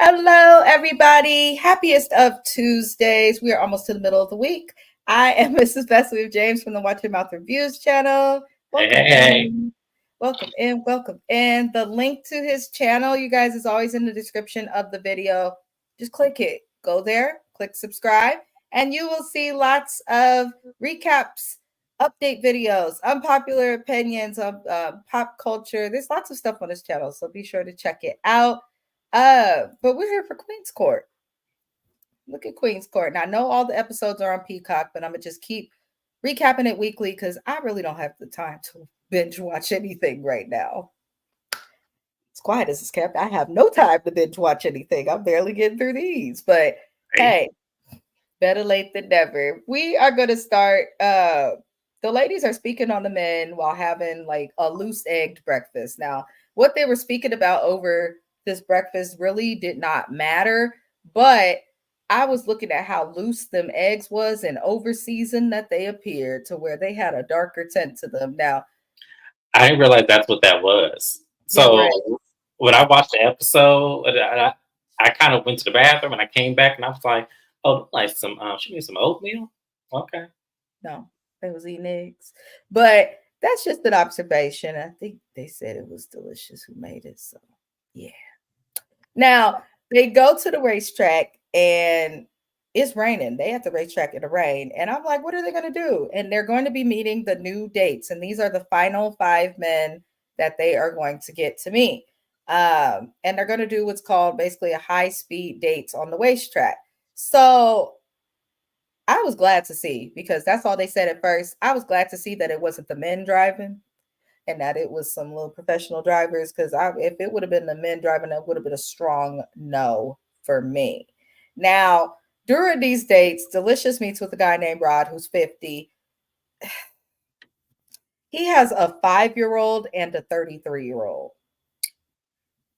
Hello, everybody. Happiest of Tuesdays. We are almost to the middle of the week. I am Mrs. Bessie with James from the Watch Your Mouth Reviews channel. Welcome in. Welcome in. Welcome in. The link to his channel, you guys, is always in the description of the video. Just click it. Go there, click subscribe, and you will see lots of recaps, update videos, unpopular opinions of pop culture. There's lots of stuff on this channel, so be sure to check it out. But we're here for Quuens Court. Look at Quuens Court. And I know all the episodes are on Peacock, but I'm gonna just keep recapping it weekly because I really don't have the time to binge watch anything right now. As quiet as it's kept, I have no time to binge watch anything. I'm barely getting through these, but hey, better late than never. We are gonna start. The ladies are speaking on the men while having like a loose egged breakfast. Now, what they were speaking about over this breakfast really did not matter, but I was looking at how loose them eggs was and over seasoned that they appeared to where they had a darker tint to them. Now, I didn't realize that's what that was. So when I watched the episode, I kind of went to the bathroom and I came back and I was like, "Oh, like she needs some oatmeal." Okay. No, they was eating eggs, but that's just an observation. I think they said it was delicious. Who made it? So yeah. Now they go to the racetrack and it's raining. They at the racetrack in the rain. And I'm like, what are they going to do? And they're going to be meeting the new dates. And these are the final 5 men that they are going to get to meet. And they're going to do what's called basically a high-speed dates on the racetrack. So I was glad to see, because that's all they said at first. I was glad to see that it wasn't the men driving and that it was some little professional drivers, because if it would have been the men driving, that would have been a strong no for me. Now, during these dates, Delicious meets with a guy named Rod who's 50. He has a 5-year-old and a 33-year-old.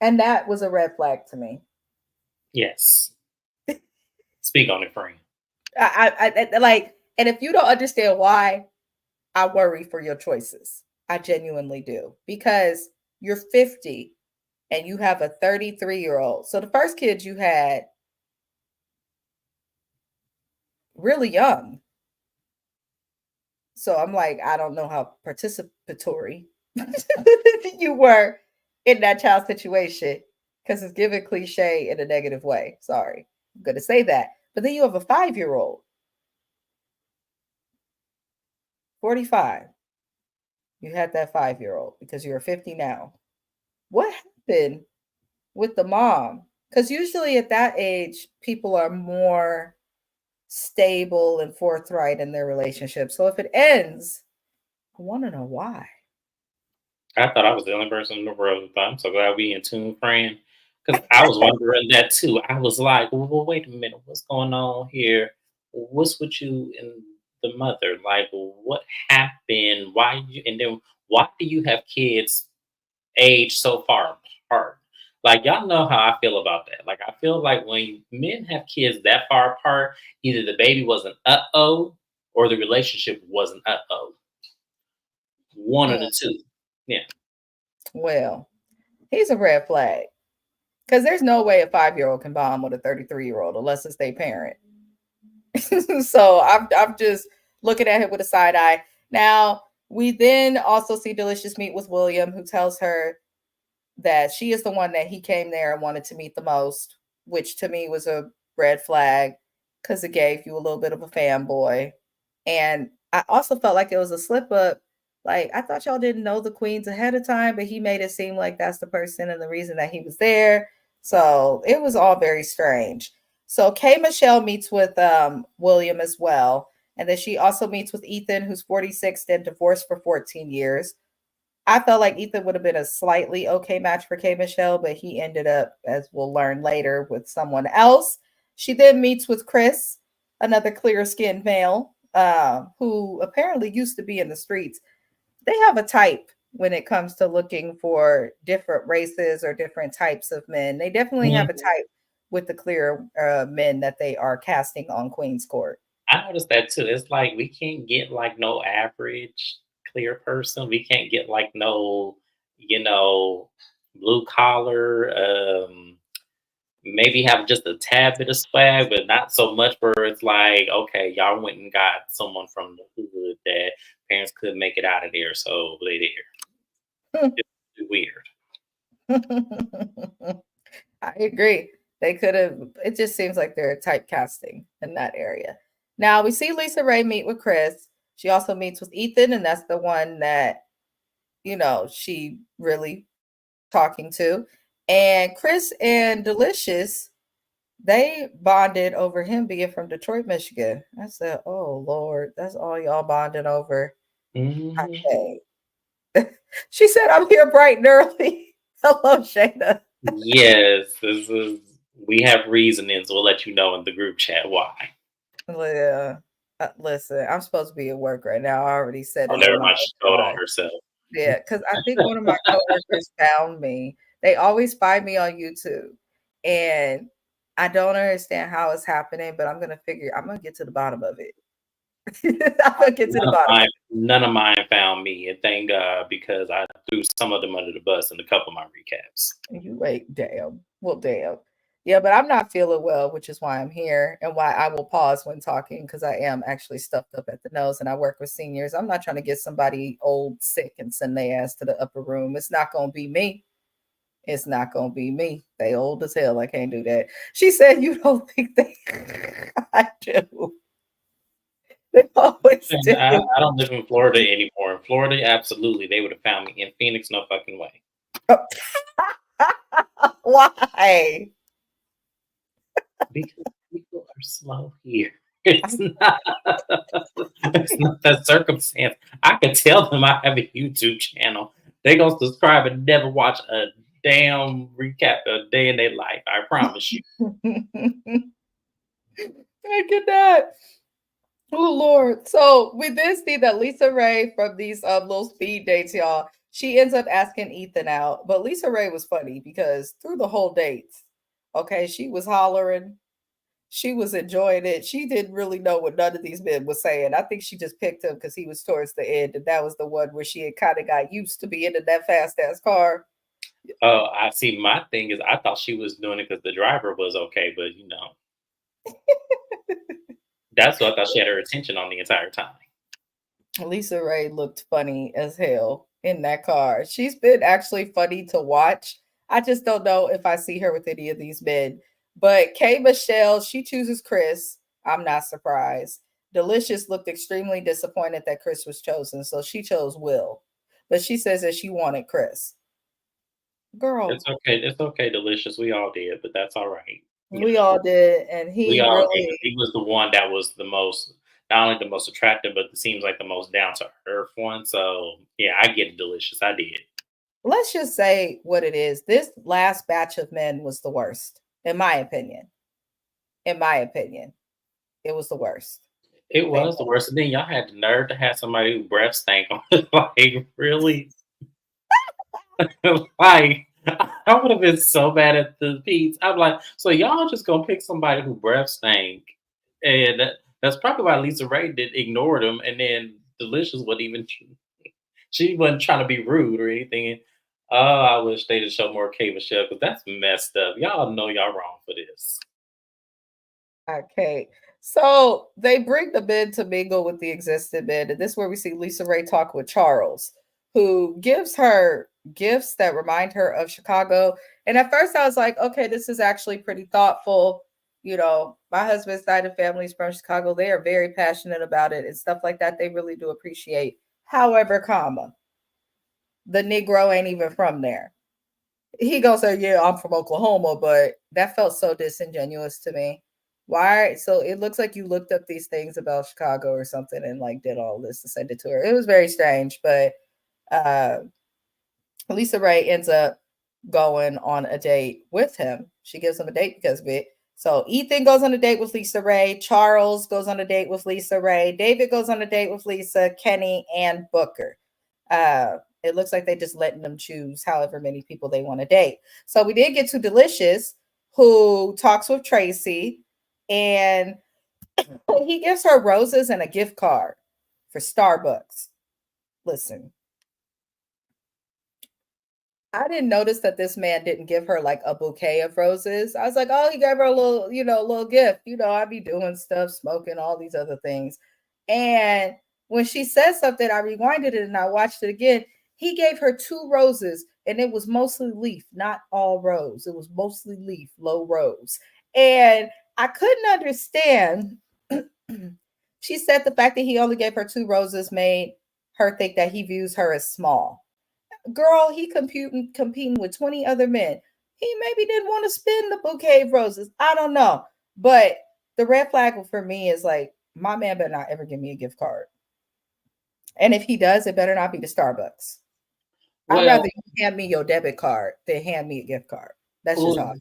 And that was a red flag to me. Yes. Speak on it, friend. I like, and if you don't understand why, I worry for your choices. I genuinely do, because you're 50 and you have a 33-year-old. So the first kid you had really young. So I'm like, I don't know how participatory you were in that child situation, because it's given cliche in a negative way. Sorry, I'm going to say that. But then you have a 5-year-old, 45. You had that 5-year-old because you're 50 now. What happened with the mom? Because usually at that age, people are more stable and forthright in their relationship. So if it ends, I want to know why. I thought I was the only person in the world, but I'm so glad we in tune, friend. Because I was wondering that too. I was like, well, wait a minute, what's going on here? What's with you and the mother? Like, what happened? Why do you have kids age so far apart? Like, y'all know how I feel about that. Like, I feel like when men have kids that far apart, either the baby wasn't uh-oh or the relationship wasn't uh-oh. One of the two. Yeah. Well, he's a red flag, because there's no way a 5-year-old can bond with a 33-year-old unless it's their parent. So I'm just looking at it with a side eye. Now, we then also see Delicious meet with William, who tells her that she is the one that he came there and wanted to meet the most, which to me was a red flag, because it gave you a little bit of a fanboy. And I also felt like it was a slip up. Like, I thought y'all didn't know the queens ahead of time, but he made it seem like that's the person and the reason that he was there. So it was all very strange. So Kay Michelle meets with William as well. And then she also meets with Ethan, who's 46 and divorced for 14 years. I felt like Ethan would have been a slightly okay match for Kay Michelle, but he ended up, as we'll learn later, with someone else. She then meets with Chris, another clear-skinned male, who apparently used to be in the streets. They have a type when it comes to looking for different races or different types of men. They definitely have a type with the clear men that they are casting on Quuens Court. I noticed that too. It's like we can't get like no average clear person. We can't get like no, blue collar. Maybe have just a tad bit of swag, but not so much where it's like, okay, y'all went and got someone from the hood that parents couldn't make it out of there, so they there. It's weird. I agree. They could have, it just seems like they're typecasting in that area. Now we see Lisa Ray meet with Chris. She also meets with Ethan, and that's the one that, she really talking to. And Chris and Delicious, they bonded over him being from Detroit, Michigan. I said, oh Lord, that's all y'all bonding over. Mhm. Okay. She said, I'm here bright and early. Hello, Shayna. Yes, we have reasonings. We'll let you know in the group chat why. Yeah. Listen, I'm supposed to be at work right now. I already said Oh, it in never my mind. She told on reply. herself. Yeah, because I think one of my coworkers found me. They always find me on YouTube. And I don't understand how it's happening, but I'm gonna get to the bottom of it. I'm gonna get to the bottom of None of mine found me, and thank God because I threw some of them under the bus in a couple of my recaps. it. You wait, damn. Well, damn. Yeah, but I'm not feeling well, which is why I'm here and why I will pause when talking because I am actually stuffed up at the nose and I work with seniors. I'm not trying to get somebody old sick and send their ass to the upper room. It's not gonna be me. It's not gonna be me. They old as hell. I can't do that. She said, "You don't think they?" I do. They always And do. I don't live in Florida anymore. In Florida, absolutely, they would have found me. In Phoenix, no fucking way. Why? Because people are slow here. It's not that circumstance. I could tell them I have a YouTube channel. They gonna subscribe and never watch a damn recap of a day in their life. I promise you. I cannot. Oh Lord. So we did see that Lisa Ray from these little speed dates, y'all. She ends up asking Ethan out, but Lisa Ray was funny because through the whole dates, okay, she was hollering, she was enjoying it. She didn't really know what none of these men was saying. I think she just picked him because he was towards the end, and that was the one where she had kind of got used to being in that fast ass car. Oh, I see. My thing is, I thought she was doing it because the driver was okay, but that's what I thought she had her attention on the entire time. Lisa Ray looked funny as hell in that car. She's been actually funny to watch. I just don't know if I see her with any of these men. But K Michelle, she chooses Chris. I'm not surprised. Delicious looked extremely disappointed that Chris was chosen, so she chose Will. But she says that she wanted Chris. It's Girl, okay. It's okay, Delicious. We all did, but that's all right. we all did, and We he all did. really. He was the one that was the most, not only the most attractive, but it seems like the most down to earth one. So yeah, I get it, Delicious. I did. Let's just say what it is. This last batch of men was the worst, in my opinion. In my opinion, it was the worst. It They was the worst. And then y'all had the nerve to have somebody who breath stank on it. Like, really? Like, I would have been so bad at the beats. I'm like, so y'all just gonna pick somebody who breath stank, and that's probably why Lisa Ray did ignore them. And then Delicious wasn't even she wasn't trying to be rude or anything. Oh, I wish they would show more K Michelle because that's messed up. Y'all know y'all wrong for this. Okay. So they bring the men to mingle with the existing men. And this is where we see Lisa Ray talk with Charles, who gives her gifts that remind her of Chicago. And at first I was like, okay, this is actually pretty thoughtful. My husband's side of family is from Chicago. They are very passionate about it and stuff like that. They really do appreciate. However, the Negro ain't even from there. He gonna say, "Yeah, I'm from Oklahoma," but that felt so disingenuous to me. Why? So it looks like you looked up these things about Chicago or something and like did all this to send it to her. It was very strange, but uh, Lisa Ray ends up going on a date with him. She gives him a date because of it. So Ethan goes on a date with Lisa Ray. Charles goes on a date with Lisa Ray. David goes on a date with Lisa, Kenny, and Booker. It looks like they just letting them choose however many people they want to date. So we did get to Delicious, who talks with Tracy, and he gives her roses and a gift card for Starbucks. listen, I didn't notice that this man didn't give her like a bouquet of roses. I was like, oh, he gave her a little, a little gift. I'd be doing stuff, smoking, all these other things. And when she said something, I rewinded it and I watched it again. He gave her 2 roses and it was mostly leaf, not all rose. It was mostly leaf, low rose. And I couldn't understand. She said the fact that he only gave her 2 roses made her think that he views her as small. Girl, he competing with 20 other men. He maybe didn't want to spend the bouquet of roses. I don't know. But the red flag for me is like, my man better not ever give me a gift card. And if he does, it better not be to Starbucks. I'd rather you hand me your debit card than hand me a gift card. That's just how.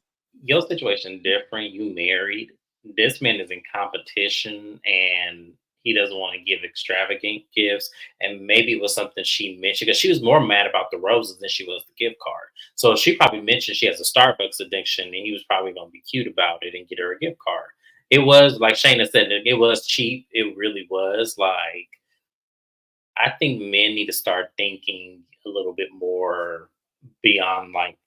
Your situation different. You married. This man is in competition and he doesn't want to give extravagant gifts. And maybe it was something she mentioned because she was more mad about the roses than she was the gift card. So she probably mentioned she has a Starbucks addiction and he was probably going to be cute about it and get her a gift card. It was like Shayna said, it was cheap. It really was. Like, I think men need to start thinking a little bit more beyond like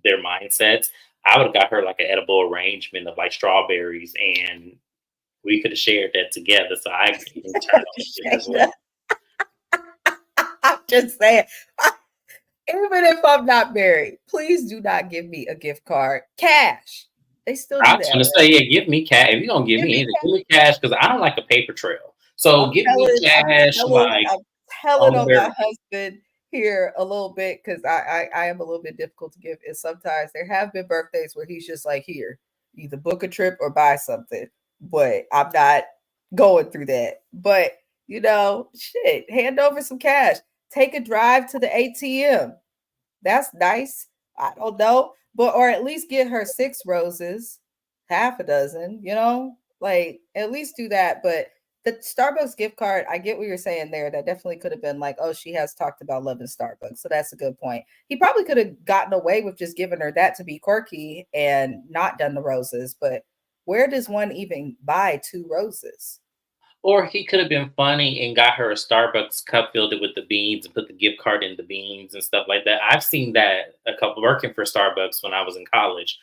their mindsets. I would have got her like an edible arrangement of like strawberries, and we could have shared that together. So I can turn on it as well. I'm just saying, even if I'm not married, please do not give me a gift card. Cash. They still do I was that. going to say, yeah, give me cash. If you're going to give me anything, give me cash because I don't like a paper trail. So give me cash. I'm telling on my husband here a little bit because I am a little bit difficult to give. And sometimes there have been birthdays where he's just like, here, either book a trip or buy something. But I'm not going through that. But, shit, hand over some cash. Take a drive to the ATM. That's nice. I don't know. But or at least get her 6 roses, half a dozen, like at least do that. But the Starbucks gift card, I get what you're saying there. That definitely could have been like, oh, she has talked about loving Starbucks. So that's a good point. He probably could have gotten away with just giving her that to be quirky and not done the roses. But where does one even buy 2 roses? Or he could have been funny and got her a Starbucks cup filled it with the beans and put the gift card in the beans and stuff like that. I've seen that a couple working for Starbucks when I was in college.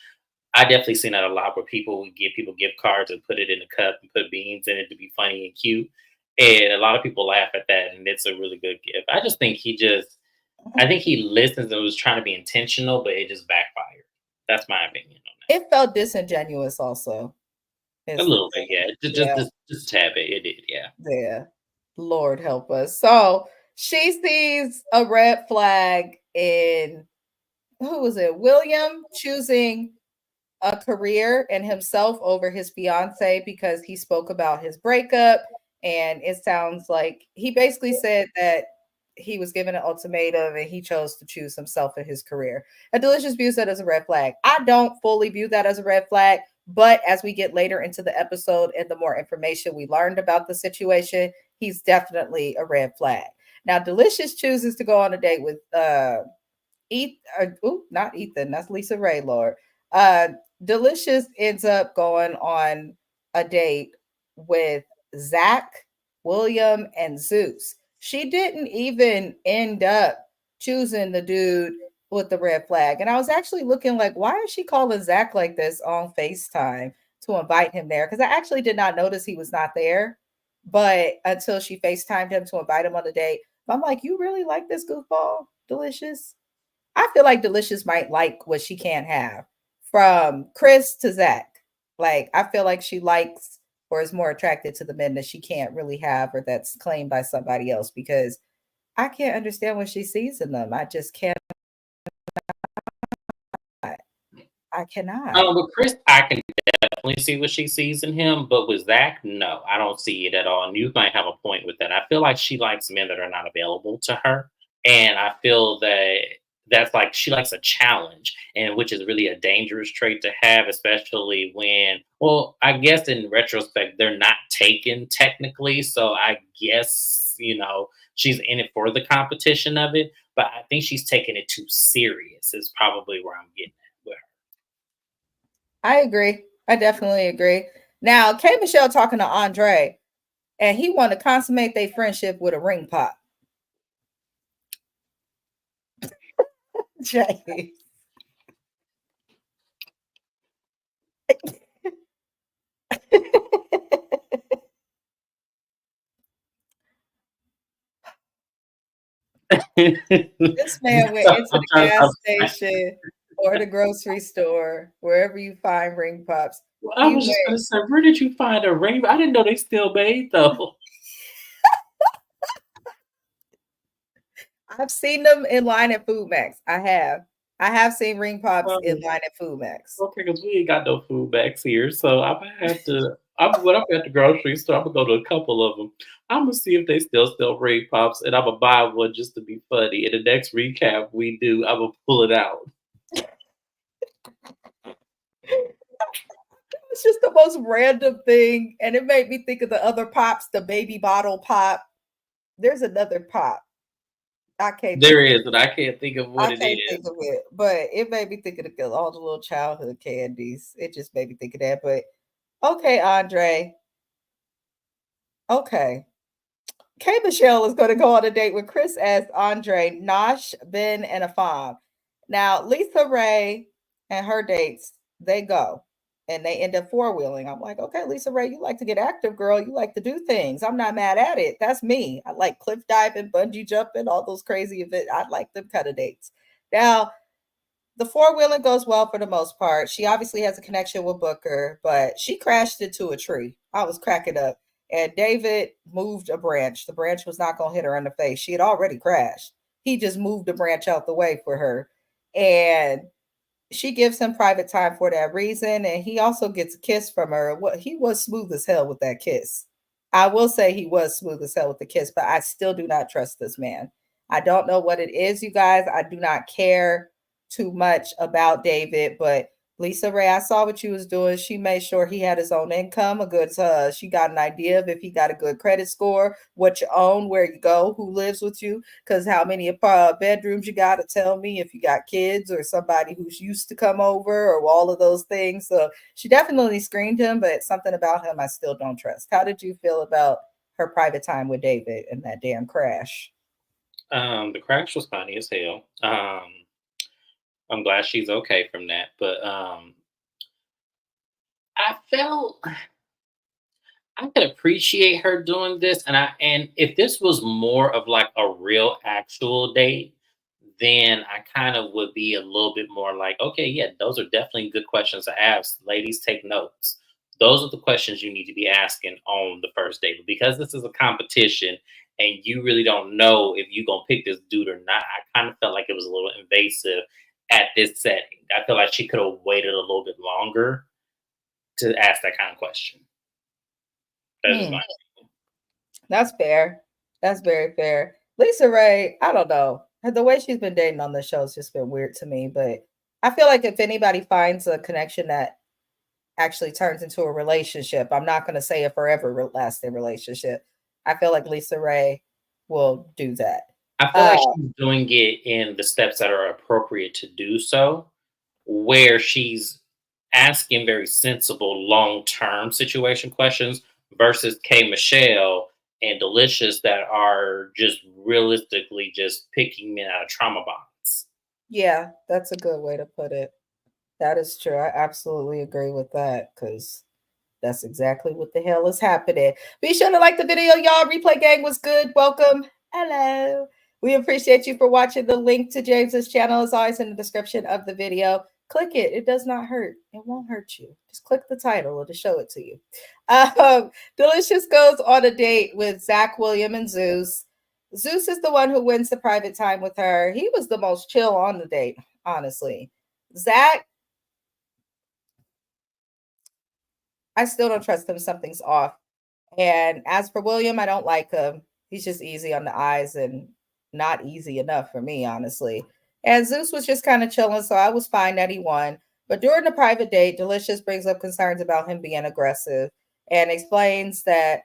I definitely seen that a lot where people would give people gift cards and put it in a cup and put beans in it to be funny and cute. And a lot of people laugh at that and it's a really good gift. I just think I think he listens and was trying to be intentional, but it just backfired. That's my opinion on that. It felt disingenuous also. A little bit, yeah. Just a tad bit. It did, yeah. Yeah. Lord help us. So she sees a red flag in who was it? William choosing a career and himself over his fiance because he spoke about his breakup. And it sounds like he basically said that he was given an ultimatum and he chose to choose himself and his career. A Delicious views that as a red flag. I don't fully view that as a red flag, but as we get later into the episode and the more information we learned about the situation, he's definitely a red flag. Now, Delicious chooses to go on a date with not Ethan, that's Lisa Ray, Lord. Delicious ends up going on a date with Zach, William, and Zeus. She didn't even end up choosing the dude with the red flag. And I was actually looking like, why is she calling Zach like this on FaceTime to invite him there? Because I actually did not notice he was not there, but until she FaceTimed him to invite him on the date. But I'm like, you really like this goofball, Delicious? I feel like Delicious might like what she can't have. From Chris to Zach. Like, I feel like she likes or is more attracted to the men that she can't really have or that's claimed by somebody else because I can't understand what she sees in them. I just can't. I cannot. With Chris, I can definitely see what she sees in him, but with Zach, no, I don't see it at all. And you might have a point with that. I feel like she likes men that are not available to her. And I feel that that's like she likes a challenge, and which is really a dangerous trait to have, especially when, well, I guess in retrospect, they're not taken technically. So I guess, she's in it for the competition of it, but I think she's taking it too serious, is probably where I'm getting at with her. I agree. I definitely agree. Now, K Michelle talking to Andre, and he want to consummate their friendship with a ring pop. James. This man went into I'm the trying gas to. station or the grocery store, wherever you find ring pops. Well, I He was went. just gonna say, where did you find a rainbow? I didn't know they still made though. I've seen them in line at Food Max. I have. I have seen ring pops in line at Food Max. Okay, because we ain't got no food bags here, so I'm gonna have to. When I'm at the grocery store, I'm gonna go to a couple of them. I'm gonna see if they still sell ring pops, and I'm gonna buy one just to be funny. In the next recap we do, I'm gonna pull it out. It's just the most random thing, and it made me think of the other pops, the baby bottle pop. There's another pop. I can't think There of is, and I can't think of what I it can't think is. of it, but it made me think of all the little childhood candies. It just made me think of that. But okay, Andre. Okay. K Michelle is going to go on a date with Chris as Andre, Nosh, Ben, and Afam. Now, Lisa Ray and her dates, they go and they end up four wheeling. I'm like, okay, Lisa Ray, you like to get active, girl. You like to do things. I'm not mad at it. That's me. I like cliff diving, bungee jumping, all those crazy events. I like them kind of dates. Now, the four wheeling goes well for the most part. She obviously has a connection with Booker, but she crashed into a tree. I was cracking up. And David moved a branch. The branch was not going to hit her in the face. She had already crashed. He just moved the branch out the way for her. And she gives him private time for that reason. And he also gets a kiss from her. What he was smooth as hell with that kiss. I will say he was smooth as hell with the kiss, but I still do not trust this man. I don't know what it is, you guys. I do not care too much about David, but Lisa Ray, I saw what you was doing. She made sure he had his own income, a good she got an idea of if he got a good credit score, what you own, where you go, who lives with you, because how many bedrooms you got to tell me if you got kids or somebody who's used to come over or all of those things. So she definitely screened him, but something about him I still don't trust. How did you feel about her private time with David and that damn crash? The crash was funny as hell. I'm glad she's okay from that, but I felt I could appreciate her doing this, and if this was more of like a real actual date, then I kind of would be a little bit more like, okay, yeah, those are definitely good questions to ask. Ladies, take notes. Those are the questions you need to be asking on the first date. But because this is a competition and you really don't know if you're gonna pick this dude or not, I kind of felt like it was a little invasive at this setting. I feel like she could have waited a little bit longer to ask that kind of question. That is Hmm. my That's fair. That's very fair. Lisa Ray, I don't know. The way she's been dating on the show has just been weird to me. But I feel like if anybody finds a connection that actually turns into a relationship, I'm not going to say a forever lasting relationship. I feel like Lisa Ray will do that. I feel Uh, like she's doing it in the steps that are appropriate to do so, where she's asking very sensible long-term situation questions versus K Michelle and Delicious that are just realistically just picking men out of trauma bonds. yeah, that's a good way to put it. That is true. I absolutely agree with that because that's exactly what the hell is happening. Be sure to like the video, y'all. Replay gang was good. Welcome. Hello. We appreciate you for watching. The link to James's channel is always in the description of the video. Click it. It does not hurt. It won't hurt you. Just click the title. It'll show it to you. Delicious goes on a date with Zach, William, and Zeus. Zeus is the one who wins the private time with her. He was the most chill on the date, honestly. Zach, I still don't trust him. Something's off. And as for William, I don't like him. He's just easy on the eyes and not easy enough for me, honestly. And Zeus was just kind of chilling, so I was fine that he won. But during the private date, Delicious brings up concerns about him being aggressive and explains that,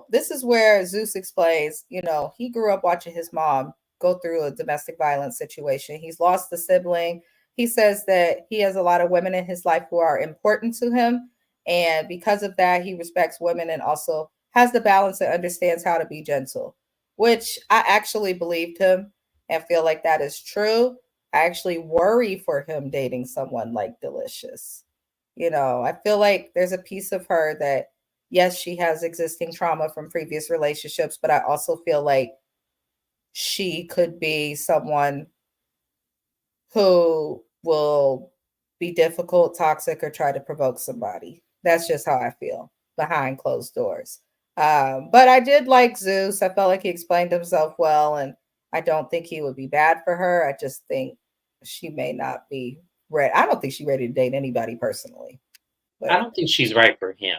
this is where Zeus explains, he grew up watching his mom go through a domestic violence situation. He's lost a sibling. He says that he has a lot of women in his life who are important to him, and because of that, he respects women and also has the balance and understands how to be gentle, which I actually believed him and feel like that is true. I actually worry for him dating someone like Delicious. I feel like there's a piece of her that, yes, she has existing trauma from previous relationships, but I also feel like she could be someone who will be difficult, toxic, or try to provoke somebody. That's just how I feel behind closed doors. But I did like Zeus. I felt like he explained himself well, and I don't think he would be bad for her. I just think she may not be ready. I don't think she's ready to date anybody personally. I But don't think she's right for him.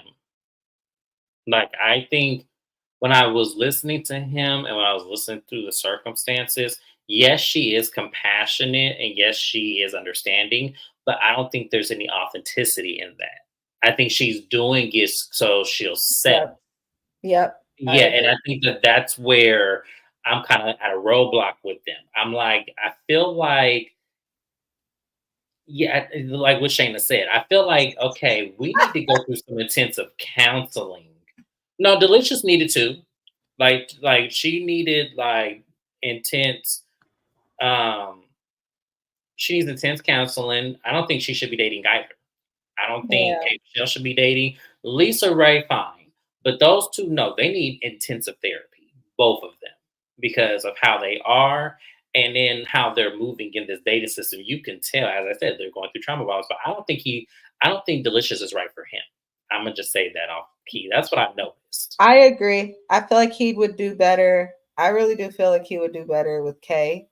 Like, I think when I was listening to him and when I was listening through the circumstances, yes, she is compassionate and yes, she is understanding, but I don't think there's any authenticity in that. I think she's doing it so she'll settle. yep, yep, I Yeah, and agree. I think that that's where I'm kind of at a roadblock with them. I'm like, I feel like, yeah, like what Shayna said, I feel like, okay, we need to go through some intensive counseling. No, Delicious needed to. Like she needed like intense um she needs intense counseling. I don't think she should be dating either. I don't think Yeah. Kate Michelle should be dating. Lisa Ray, fine. But those two, no, they need intensive therapy, both of them, because of how they are and then how they're moving in this dating system. You can tell, as I said, they're going through trauma bonds, but I don't think Delicious is right for him. I'm gonna just say that off key. That's what I've noticed. I agree. I feel like he would do better. I really do feel like he would do better with Kay,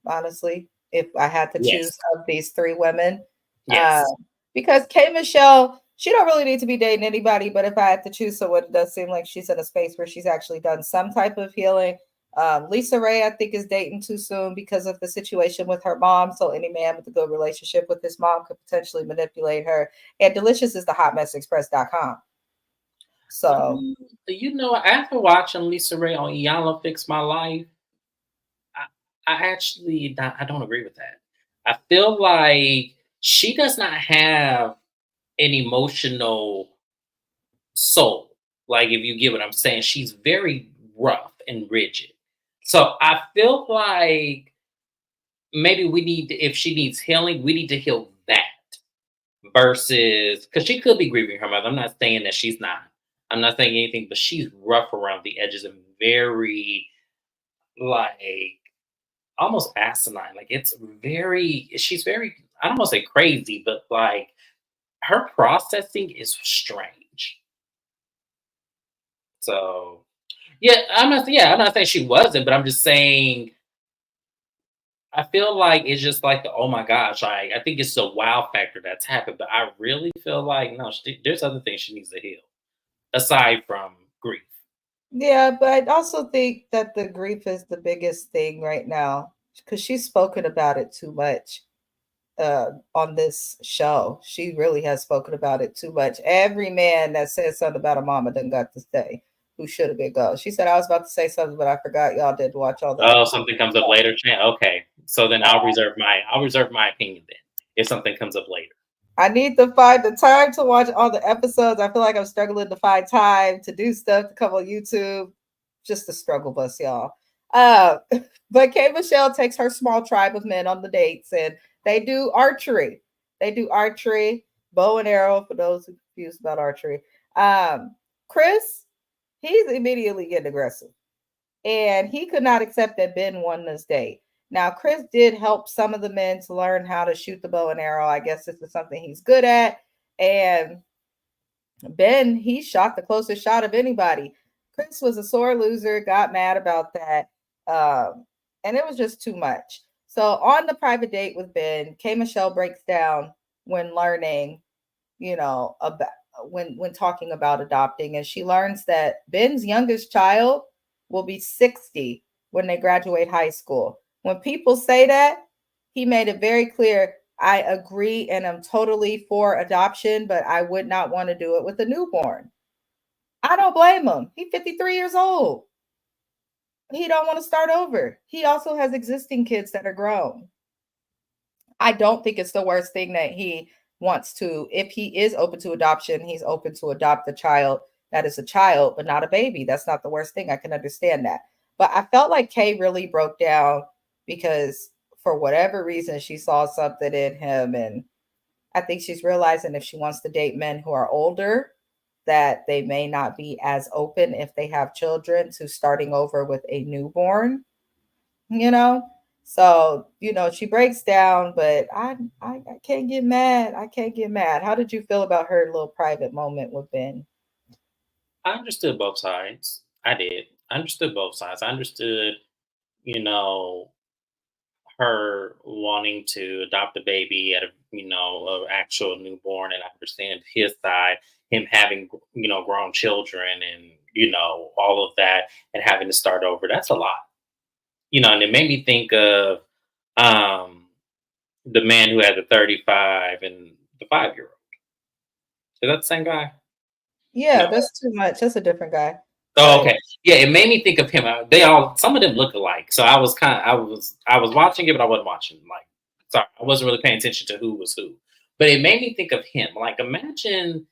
honestly, if I had to choose Yes. of these three women. Uh, Yes. because Kay Michelle, she don't really need to be dating anybody, but if I had to choose someone, it does seem like she's in a space where she's actually done some type of healing. Lisa Ray, I think, is dating too soon because of the situation with her mom. So any man with a good relationship with his mom could potentially manipulate her. And Delicious is the hotmessexpress.com. So After watching Lisa Ray on Iyanla Fix My Life, I, I don't agree with that. I feel like she does not have an emotional soul. Like, if you get what I'm saying, she's very rough and rigid. So I feel like maybe if she needs healing, we need to heal that versus because she could be grieving her mother. I'm not saying that she's not. I'm not saying anything, but she's rough around the edges and very like almost asinine. Like she's very, I don't want to say crazy, but like her processing is strange. So I'm not saying she wasn't, but I'm just saying I feel like it's just like the oh my gosh, I think it's a wow factor that's happened, but I really feel like no, there's other things she needs to heal aside from grief. yeah, but I also think that the grief is the biggest thing right now because she's spoken about it too much on this show. She really has spoken about it too much. Every man that says something about a mama done got to say who should have been go. She said I was about to say something, but I forgot y'all didn't watch all the Oh, episodes. something comes up later. Okay, so then I'll reserve my opinion then if something comes up later. I need to find the time to watch all the episodes. I feel like I'm struggling to find time to do stuff to come on YouTube. Just a struggle bus, y'all. Uh, but Kay Michelle takes her small tribe of men on the dates and they do archery. They do archery, bow and arrow for those who are confused about archery. Chris, he's immediately getting aggressive and he could not accept that Ben won this date. Now, Chris did help some of the men to learn how to shoot the bow and arrow. I guess this is something he's good at. And Ben, he shot the closest shot of anybody. Chris was a sore loser, got mad about that. And it was just too much. So, on the private date with Ben, Kay Michelle breaks down when learning, about when talking about adopting, and she learns that Ben's youngest child will be 60 when they graduate high school. When people say that, he made it very clear, I agree and I'm totally for adoption, but I would not want to do it with a newborn. I don't blame him. He's 53 years old. He don't want to start over. He also has existing kids that are grown. I don't think it's the worst thing that he wants to, if he is open to adoption, he's open to adopt a child that is a child, but not a baby. That's not the worst thing. I can understand that. But I felt like Kay really broke down because for whatever reason, she saw something in him. And I think she's realizing if she wants to date men who are older, that they may not be as open if they have children to starting over with a newborn, you know? So, she breaks down, but I can't get mad. I can't get mad. How did you feel about her little private moment with Ben? I understood both sides. I did. I understood both sides. I understood, you know, her wanting to adopt a baby at a actual newborn, and I understand his side, him having grown children, and all of that, and having to start over. That's a lot, and it made me think of um the man who had the 35 and the 5-year-old. Is that the same guy? Yeah, No. that's too much. That's a different guy. Oh, But okay. Yeah, it made me think of him. Some of them look alike. So I was watching it, but I wasn't watching. Like, sorry, I wasn't really paying attention to who was who. But it made me think of him. Like, imagine,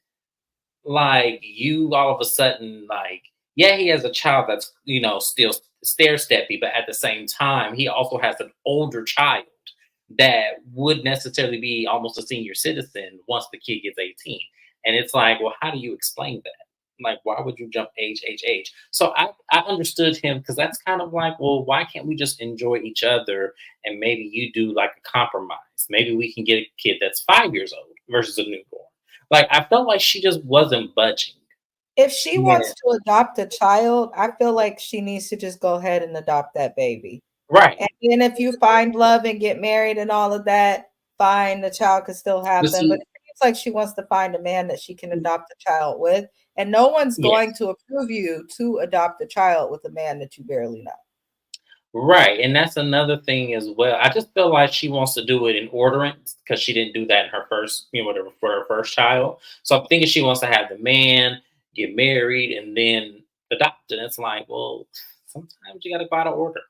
like, you all of a sudden, like, yeah, he has a child that's still stair steppy, but at the same time, he also has an older child that would necessarily be almost a senior citizen once the kid gets 18. And it's like, well, how do you explain that? Like, why would you jump age? So I understood him, because that's kind of like, well, why can't we just enjoy each other, and maybe you do like a compromise? Maybe we can get a kid that's 5 years old versus a newborn. Like, I felt like she just wasn't budging. if she Yeah. wants to adopt a child, I feel like she needs to just go ahead and adopt that baby. Right. And then if you find love and get married and all of that, fine, the child could still But happen. But see, it seems like she wants to find a man that she can adopt a child with. And no one's going yes. to approve you to adopt a child with a man that you barely know. Right, and that's another thing as well. I just feel like she wants to do it in orderance, because she didn't do that in her first, whatever, for her first child. So I'm thinking she wants to have the man get married and then adopt. And it's like, well, sometimes you got to go out of order.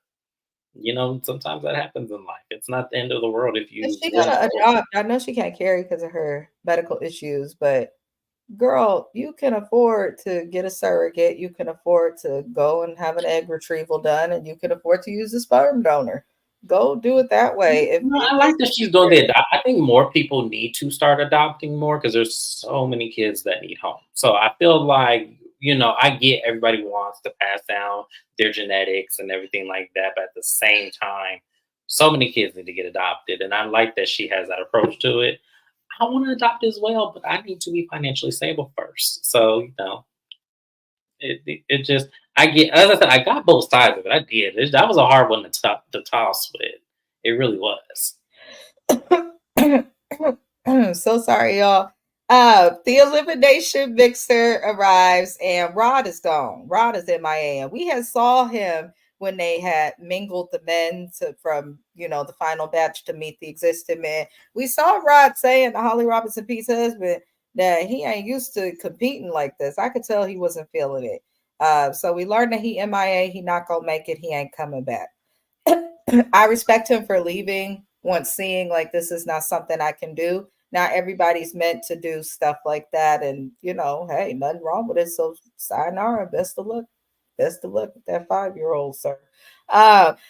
Sometimes that happens in life. It's not the end of the world if If you she want gonna to go. adopt, I know she can't carry because of her medical issues, but girl, you can afford to get a surrogate. You can afford to go and have an egg retrieval done, and you can afford to use a sperm donor. Go do it that way. No, If I you like that she's doing the I think more people need to start adopting more, because there's so many kids that need homes. So I feel like, I get everybody wants to pass down their genetics and everything like that, but at the same time, so many kids need to get adopted. And I like that she has that approach to it. I want to adopt as well, but I need to be financially stable first. So, it just, I get, as I said, I got both sides of it. I did. That was a hard one to toss with. It really was. so sorry, y'all. The elimination mixer arrives and Rod is gone. Rod is MIA, and we had saw him when they had mingled the men from the final batch to meet the existing men. We saw Rod saying to Holly Robinson Pete's husband that he ain't used to competing like this. I could tell he wasn't feeling it. So we learned that he MIA. He not gonna make it. He ain't coming back. I respect him for leaving once seeing like this is not something I can do. Not everybody's meant to do stuff like that. And hey, nothing wrong with it. So sayonara, best of luck. Best of luck with that 5-year-old, sir.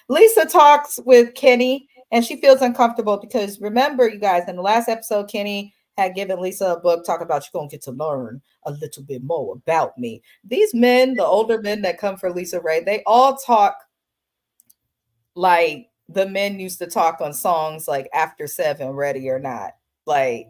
Lisa talks with Kenny and she feels uncomfortable because remember, you guys, in the last episode, Kenny had given Lisa a book talking about you're gonna get to learn a little bit more about me. These men, the older men that come for Lisa Ray, they all talk like the men used to talk on songs like After Seven, Ready or Not. Like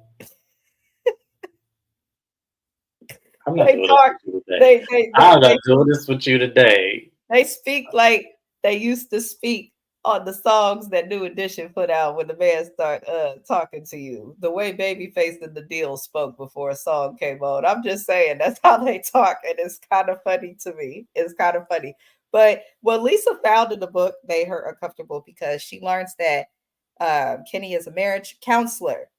I'm not they doing this talk, with you today. they they they I'm not they, doing this with you today. they speak like they used to speak on the songs that New Edition put out when the man start talking to you. The way Babyface and the Deal spoke before a song came on. I'm just saying that's how they talk, and it's kind of funny to me. It's kind of funny. But what Lisa found in the book made her uncomfortable because she learns that Kenny is a marriage counselor.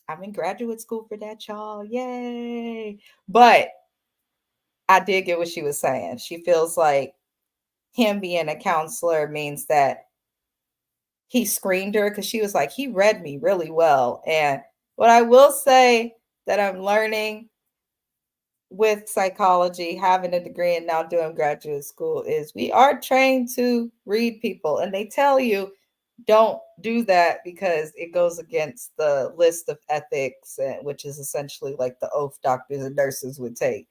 I'm in graduate school for that, y'all. Yay. But I did get what she was saying. She feels like him being a counselor means that he screened her because she was like, he read me really well. And what I will say that I'm learning with psychology, having a degree and now doing graduate school, is we are trained to read people. And they tell you don't do that because it goes against the list of ethics, which is essentially like the oath doctors and nurses would take.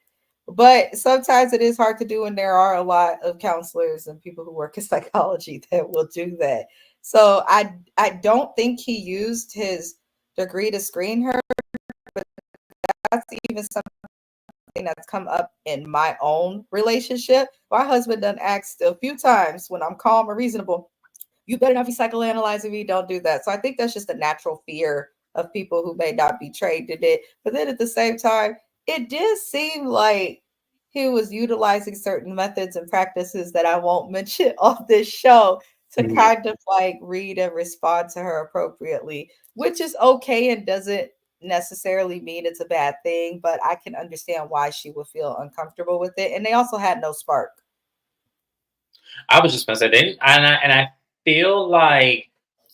But sometimes it is hard to do, and there are a lot of counselors and people who work in psychology that will do that. So I don't think he used his degree to screen her, but that's even something that's come up in my own relationship. My husband done asked a few times when I'm calm or reasonable, you better not be psychoanalyzing me. Don't do that. So I think that's just a natural fear of people who may not be trained in it. But then at the same time, it did seem like he was utilizing certain methods and practices that I won't mention on this show to Mhm. kind of like read and respond to her appropriately, which is okay and doesn't necessarily mean it's a bad thing, but I can understand why she would feel uncomfortable with it. And they also had no spark. I was just gonna say, and I feel like,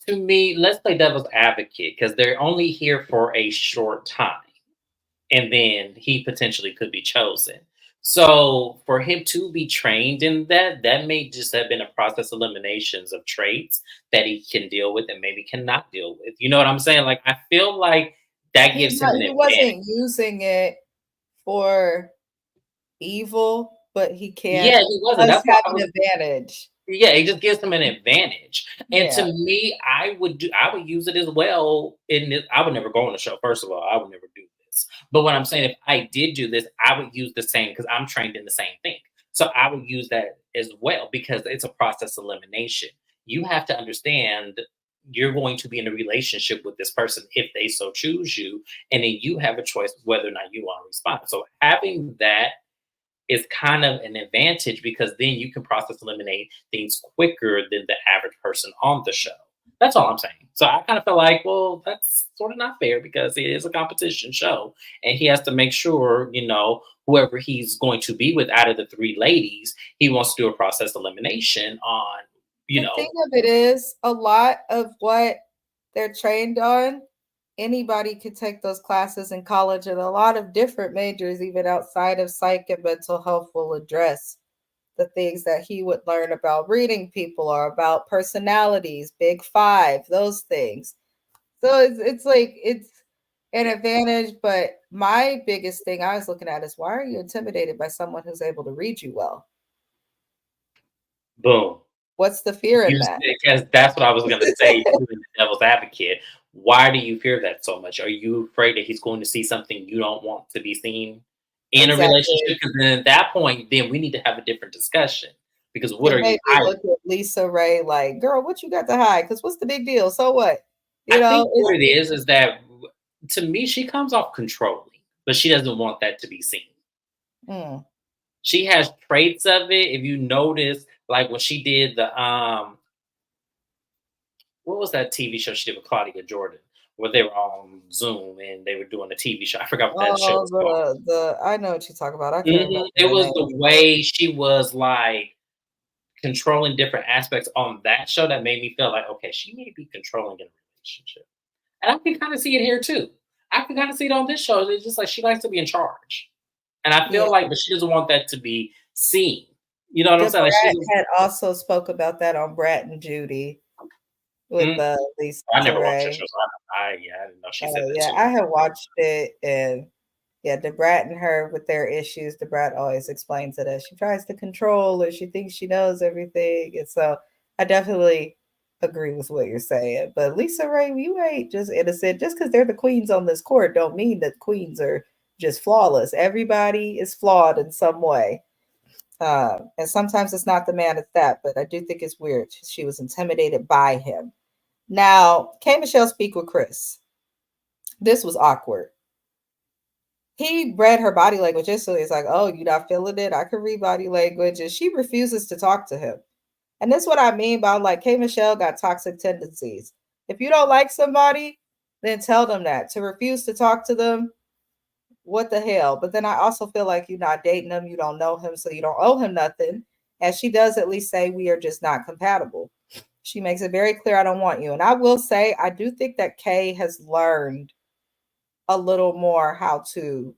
to me, let's play devil's advocate because they're only here for a short time, and then he potentially could be chosen. So for him to be trained in that, that may just have been a process eliminations of traits that he can deal with and maybe cannot deal with. You know what I'm saying? Like I feel like that gives him an He advantage. wasn't using it for evil, but he Yeah, can he wasn't. does That's why have I an was. advantage. Yeah, it just gives them an advantage. And to Yeah. me, I would use it as well in this. I would never go on the show. First of all, I would never do this. But what I'm saying, if I did do this, I would use the same because I'm trained in the same thing. So I would use that as well because it's a process elimination. You have to understand you're going to be in a relationship with this person if they so choose you, and then you have a choice whether or not you want to respond. So having that is kind of an advantage because then you can process eliminate things quicker than the average person on the show. That's all I'm saying. So I kind of feel like, well, that's sort of not fair because it is a competition show and he has to make sure, whoever he's going to be with out of the three ladies, he wants to do a process elimination on, you The thing know, of it is, a lot of what they're trained on, anybody could take those classes in college, and a lot of different majors, even outside of psych and mental health, will address the things that he would learn about reading people or about personalities, big five, those things. So it's like it's an advantage, but my biggest thing I was looking at is, why are you intimidated by someone who's able to read you well? boom. What's the fear in You that? because that's what I was gonna say, doing the devil's advocate. Why do you fear that so much? Are you afraid that he's going to see something you don't want to be seen in a Exactly. relationship? Because then at that point, then we need to have a different discussion. Because what It are you made me hiding? look at Lisa Ray like, girl, what you got to hide? Because what's the big deal? So what? I think It's what it is that to me, she comes off controlling, but she doesn't want that to be seen. mm, She has traits of it. If you notice, like when she did what was that TV show she did with Claudia Jordan, where they were on Zoom and they were doing a TV show? I forgot what that show oh was called. the I know what you're talking about. I can't remember It the was name. the way she was like controlling different aspects on that show that made me feel like, okay, she may be controlling in a relationship. And I can kind of see it here too. I can kind of see it on this show. It's just like she likes to be in charge. And I Yeah. feel like, but she doesn't want that to be seen. You know what I'm saying? Like she DeBrat doesn't, had also spoke about that on Brat and Judy with mm, Lisa I never watched that Ray. show. So I didn't know she said that Yeah, too. I have watched it, and yeah, DeBrat and her with their issues. DeBrat always explains it as she tries to control or she thinks she knows everything, and so I definitely agree with what you're saying. But Lisa Ray, you ain't just innocent. Just because they're the queens on this court, don't mean that queens are just flawless. Everybody is flawed in some way. And sometimes it's not the man, it's that. But I do think it's weird. She was intimidated by him. Now, K Michelle speak with Chris. This was awkward. He read her body language instantly. It's like, oh, you not feeling it? I can read body language. And she refuses to talk to him. And that's what I mean by like K Michelle got toxic tendencies. If you don't like somebody, then tell them that. To refuse to talk to them, what the hell? But then I also feel like you're not dating him, you don't know him, so you don't owe him nothing. And she does at least say we are just not compatible. She makes it very clear I don't want you. And I will say I do think that Kay has learned a little more how to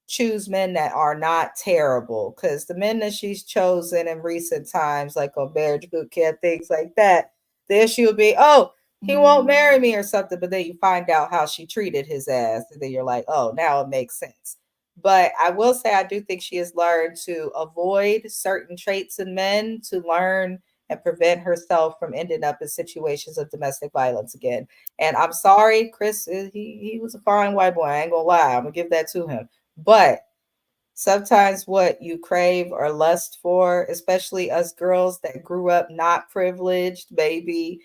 choose men that are not terrible, because the men that she's chosen in recent times, like on marriage boot camp, things like that, the issue would be, oh, he won't marry me or something. But then you find out how she treated his ass. And then you're like, oh, now it makes sense. But I will say, I do think she has learned to avoid certain traits in men to learn and prevent herself from ending up in situations of domestic violence again. And I'm sorry, Chris, he was a fine white boy. I ain't gonna lie. I'm gonna give that to him. But sometimes what you crave or lust for, especially us girls that grew up not privileged, maybe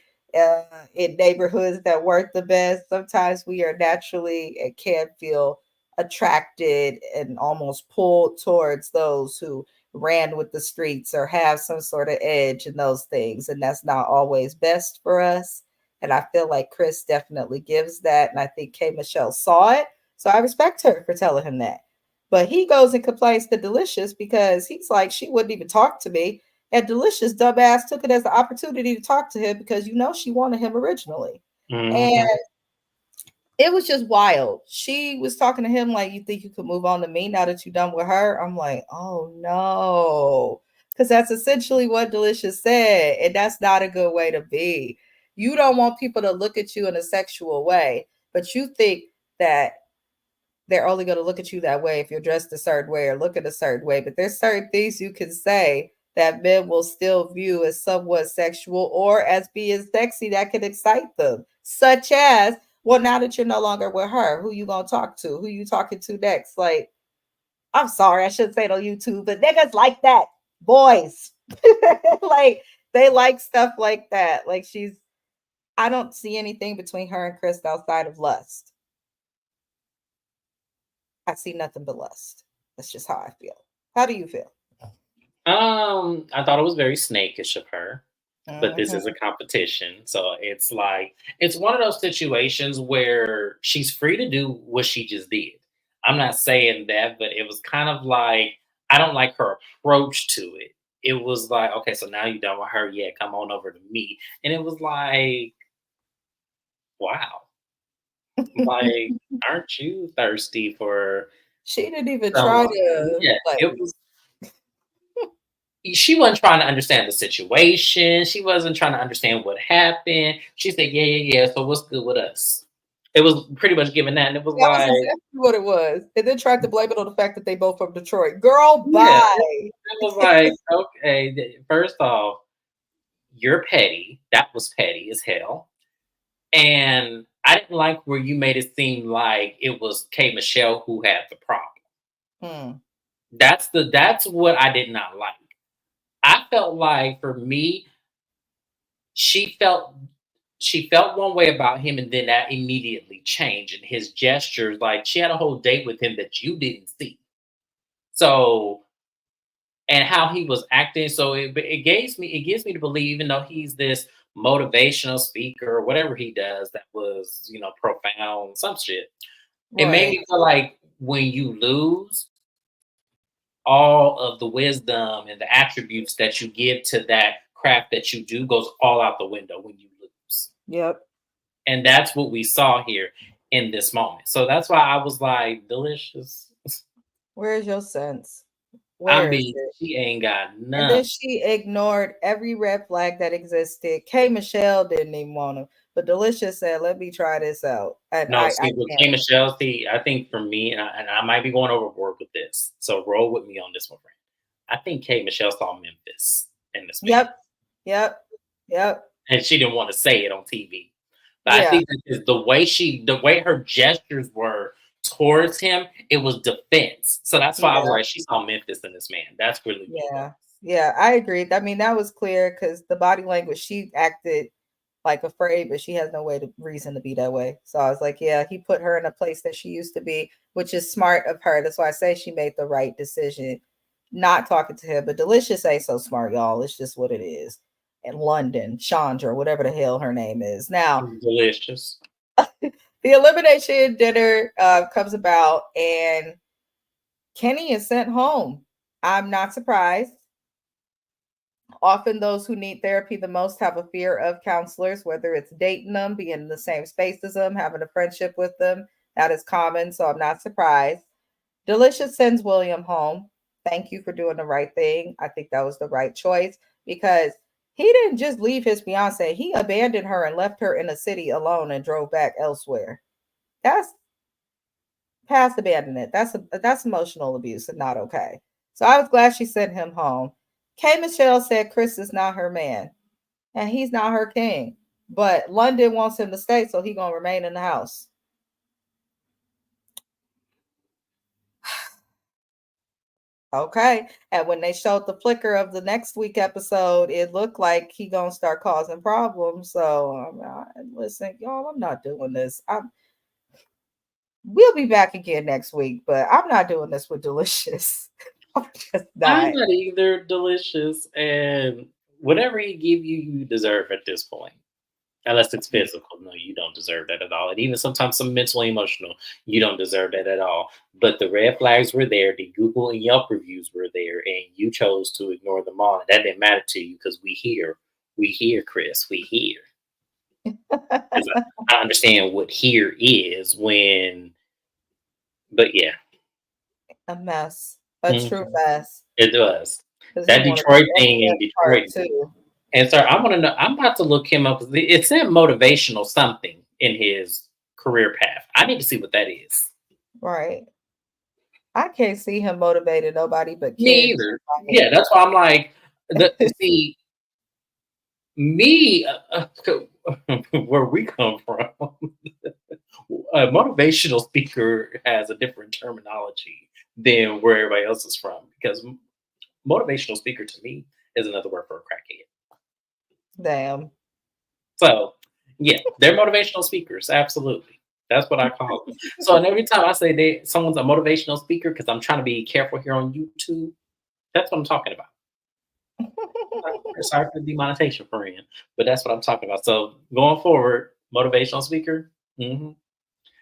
in neighborhoods that weren't the best, sometimes we are naturally and can feel attracted and almost pulled towards those who ran with the streets or have some sort of edge in those things. And that's not always best for us. And I feel like Chris definitely gives that. And I think K. Michelle saw it. So I respect her for telling him that. But he goes and complains to Delicious because he's like, she wouldn't even talk to me. And Delicious, dumbass, took it as the opportunity to talk to him because she wanted him originally. And it was just wild. She was talking to him like, you think you could move on to me now that you're done with her? I'm like, oh no. Because that's essentially what Delicious said. And that's not a good way to be. You don't want people to look at you in a sexual way, but you think that they're only going to look at you that way if you're dressed a certain way or look at a certain way. But there's certain things you can say that men will still view as somewhat sexual or as being sexy that can excite them, such as, well, now that you're no longer with her, who you gonna talk to? Who you talking to next? Like, I'm sorry, I shouldn't say it on YouTube, but niggas like that, boys. Like, they like stuff like that. Like, I don't see anything between her and Chris outside of lust. I see nothing but lust. That's just how I feel. How do you feel? I thought it was very snakish of her, but this is a competition. So it's like, it's one of those situations where she's free to do what she just did. I'm not saying that, but it was kind of like, I don't like her approach to it. It was like, okay, so now you're done with her. Yeah, come on over to me. And it was like, wow. Like, aren't you thirsty for She didn't even try someone? to Yeah, like. it was. She wasn't trying to understand the situation. She wasn't trying to understand what happened. She said, "Yeah, yeah, yeah. So what's good with us?" It was pretty much given that, and it was That was like, exactly what it was. And then tried to blame it on the fact that they both from Detroit. Girl, yeah, bye. it was like, okay. First off, you're petty. That was petty as hell, and I didn't like where you made it seem like it was K. Michelle who had the problem. Hmm. That's what I did not like. I felt like for me, she felt she felt one way about him, and then that immediately changed. And his gestures, like she had a whole date with him that you didn't see. So, and how he was acting, so it gives me to believe, even though he's this motivational speaker or whatever he does, that was profound, some shit. It made Right. me feel like when you lose, all of the wisdom and the attributes that you give to that craft that you do goes all out the window when you lose. Yep. And that's what we saw here in this moment. So that's why I was like, Delicious. Where's your sense? I Where is mean, it? she ain't got And then none. she ignored every red flag that existed. K. Michelle didn't even want him. But Delicious said, let me try this out. And No, I see, with can't. K. Michelle, see, I think for me, and I might be going overboard with this, so roll with me on this one, friend. I think K. Michelle saw Memphis in this man, Yep. Yep. Yep. and she didn't want to say it on TV. But I Yeah. think that is the way her gestures were towards him, it was defense. So that's why I was Yeah. like, she saw Memphis in this man. That's really what it was. Yeah. Yeah. I agree. I mean, that was clear because the body language, she acted like afraid, but she has no way to reason to be that way. So I was like, yeah, he put her in a place that she used to be, which is smart of her. That's why I say she made the right decision not talking to him. But Delicious ain't so smart, y'all. It's just what it is. In London, Chandra, whatever the hell her name is. Now, Delicious. the elimination dinner comes about, and Kenny is sent home. I'm not surprised. Often, those who need therapy the most have a fear of counselors, whether it's dating them, being in the same space as them, having a friendship with them. That is common, so I'm not surprised. Delicious sends William home. Thank you for doing the right thing. I think that was the right choice because He didn't just leave his fiance. He abandoned her and left her in a city alone and drove back elsewhere. That's past abandonment. That's emotional abuse and not okay. So I was glad she sent him home. K. Michelle said Chris is not her man and he's not her king. But London wants him to stay, so he gonna remain in the house. Okay. And when they showed the flicker of the next week episode, it looked like he gonna start causing problems. So listen, y'all, I'm not doing this. We'll be back again next week, but I'm not doing this with Delicious. I'm just not. I'm not either, Delicious, and whatever he give you, you deserve at this point. Unless it's physical, no, you don't deserve that at all. And even sometimes some mental, emotional, you don't deserve that at all. But the red flags were there, the Google and Yelp reviews were there, and you chose to ignore them all. And that didn't matter to you because we here, Chris, we here. I understand what here is when, but yeah, a mess, a true mess. It does. That Detroit thing in Detroit too. And sir, I want to know. I'm about to look him up. It said motivational something in his career path. I need to see what that is. Right. I can't see him motivated nobody but kids. Me either. Yeah, that's why I'm like, see, me, where we come from, a motivational speaker has a different terminology than where everybody else is from. Because motivational speaker to me is another word for a crackhead. Damn. So, yeah, they're motivational speakers. Absolutely. That's what I call them. So, and every time I say someone's a motivational speaker, because I'm trying to be careful here on YouTube, that's what I'm talking about. Sorry for the demonetization, friend, but that's what I'm talking about. So, going forward, motivational speaker. Mm-hmm.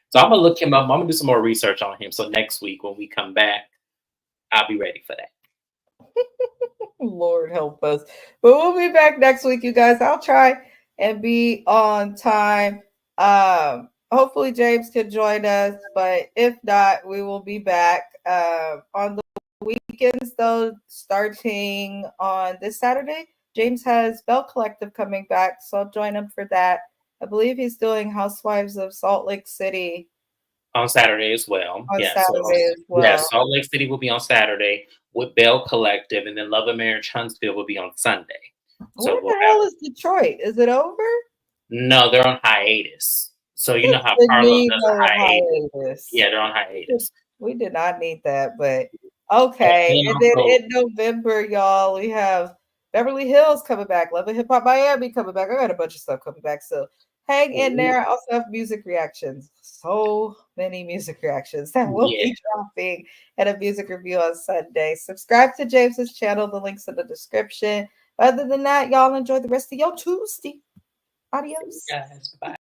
So, I'm going to look him up. I'm going to do some more research on him. So, next week when we come back, I'll be ready for that. Lord help us. But we'll be back next week, you guys. I'll try and be on time. Hopefully James can join us, but if not, we will be back on the weekends, though, starting on this Saturday. James has Bell Collective coming back, so I'll join him for that. I believe he's doing Housewives of Salt Lake City on Saturday as well. Yeah, Salt Lake City will be on Saturday with Bell Collective, and then Love and Marriage Huntsville will be on Sunday. So where the hell is Detroit? Is it over? No, they're on hiatus. So you know how Carlos does a hiatus. Yeah, they're on hiatus. We did not need that, but okay. And then in November, y'all, we have Beverly Hills coming back, Love and Hip Hop Miami coming back. I got a bunch of stuff coming back, so hang in there. I also have music reactions. So many music reactions that will be dropping and a music review on Sunday. Subscribe to James's channel. The link's in the description. Other than that, y'all enjoy the rest of your Tuesday. Adios. Guys, bye.